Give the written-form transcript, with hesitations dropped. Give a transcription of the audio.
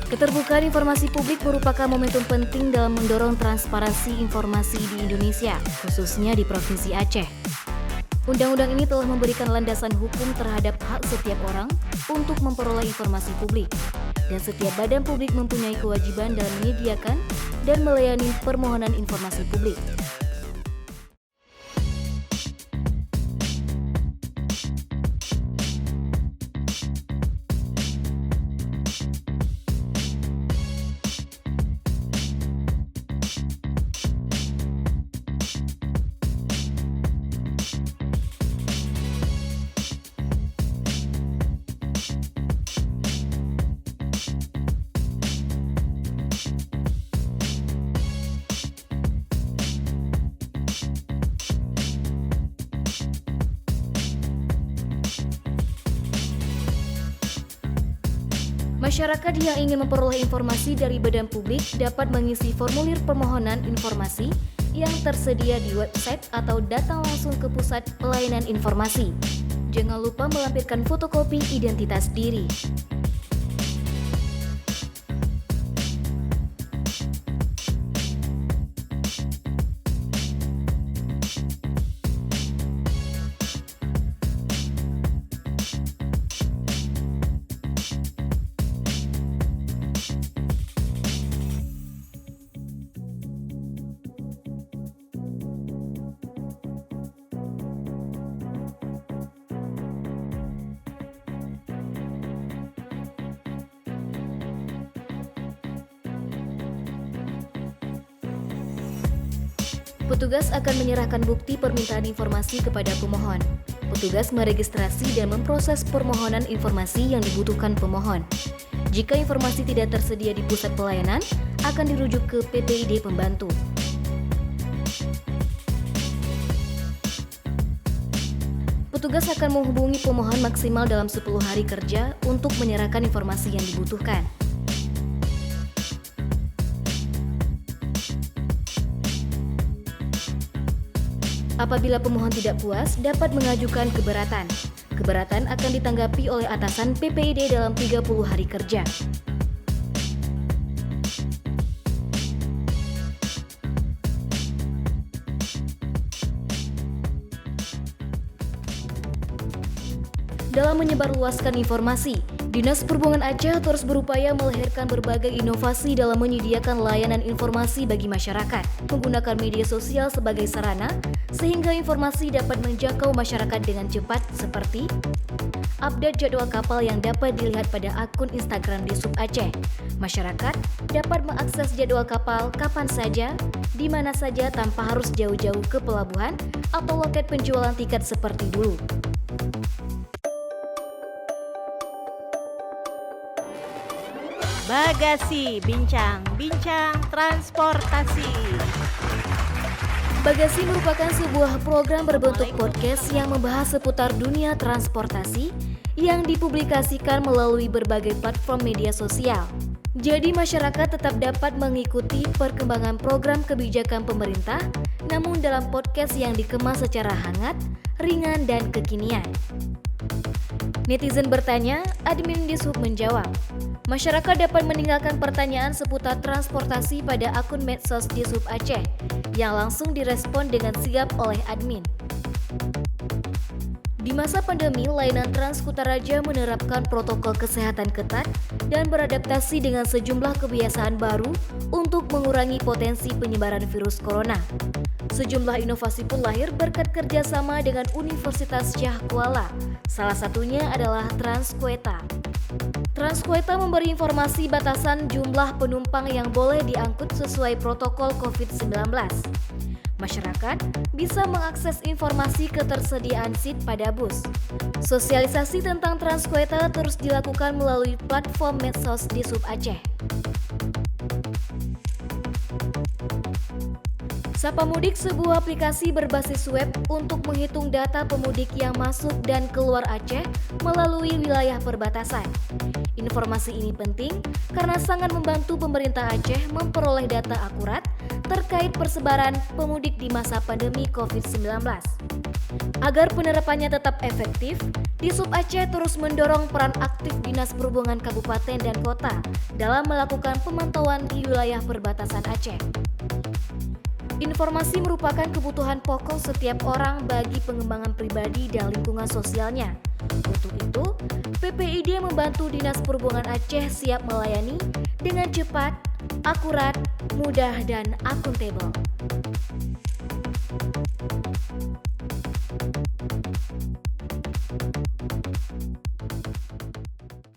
Keterbukaan informasi publik merupakan momentum penting dalam mendorong transparansi informasi di Indonesia, khususnya di Provinsi Aceh. Undang-undang ini telah memberikan landasan hukum terhadap hak setiap orang untuk memperoleh informasi publik, dan setiap badan publik mempunyai kewajiban dalam menyediakan dan melayani permohonan informasi publik. Masyarakat yang ingin memperoleh informasi dari badan publik dapat mengisi formulir permohonan informasi yang tersedia di website atau datang langsung ke pusat pelayanan informasi. Jangan lupa melampirkan fotokopi identitas diri. Petugas akan menyerahkan bukti permintaan informasi kepada pemohon. Petugas meregistrasi dan memproses permohonan informasi yang dibutuhkan pemohon. Jika informasi tidak tersedia di pusat pelayanan, akan dirujuk ke PPID pembantu. Petugas akan menghubungi pemohon maksimal dalam 10 hari kerja untuk menyerahkan informasi yang dibutuhkan. Apabila pemohon tidak puas, dapat mengajukan keberatan. Keberatan akan ditanggapi oleh atasan PPID dalam 30 hari kerja. Dalam menyebarluaskan informasi, Dinas Perhubungan Aceh terus berupaya melahirkan berbagai inovasi dalam menyediakan layanan informasi bagi masyarakat, menggunakan media sosial sebagai sarana, sehingga informasi dapat menjangkau masyarakat dengan cepat seperti update jadwal kapal yang dapat dilihat pada akun Instagram Disub Aceh. Masyarakat dapat mengakses jadwal kapal kapan saja, di mana saja tanpa harus jauh-jauh ke pelabuhan atau loket penjualan tiket seperti dulu. Bagasi, bincang-bincang transportasi. Bagasi merupakan sebuah program berbentuk podcast yang membahas seputar dunia transportasi yang dipublikasikan melalui berbagai platform media sosial. Jadi masyarakat tetap dapat mengikuti perkembangan program kebijakan pemerintah, namun dalam podcast yang dikemas secara hangat, ringan, dan kekinian. Netizen bertanya, admin Disub menjawab. Masyarakat dapat meninggalkan pertanyaan seputar transportasi pada akun medsos Disub Aceh yang langsung direspon dengan sigap oleh admin. Di masa pandemi, layanan Trans Kutaraja menerapkan protokol kesehatan ketat dan beradaptasi dengan sejumlah kebiasaan baru untuk mengurangi potensi penyebaran virus corona. Sejumlah inovasi pun lahir berkat kerjasama dengan Universitas Syah Kuala. Salah satunya adalah Transkueta. Transkueta memberi informasi batasan jumlah penumpang yang boleh diangkut sesuai protokol COVID-19. Masyarakat bisa mengakses informasi ketersediaan seat pada bus. Sosialisasi tentang Transkueta terus dilakukan melalui platform medsos Disub Aceh. Sapa Mudik sebuah aplikasi berbasis web untuk menghitung data pemudik yang masuk dan keluar Aceh melalui wilayah perbatasan. Informasi ini penting karena sangat membantu pemerintah Aceh memperoleh data akurat terkait persebaran pemudik di masa pandemi COVID-19. Agar penerapannya tetap efektif, Disub Aceh terus mendorong peran aktif Dinas Perhubungan Kabupaten dan Kota dalam melakukan pemantauan di wilayah perbatasan Aceh. Informasi merupakan kebutuhan pokok setiap orang bagi pengembangan pribadi dan lingkungan sosialnya. Untuk itu, PPID membantu Dinas Perhubungan Aceh siap melayani dengan cepat, akurat, mudah, dan akuntabel.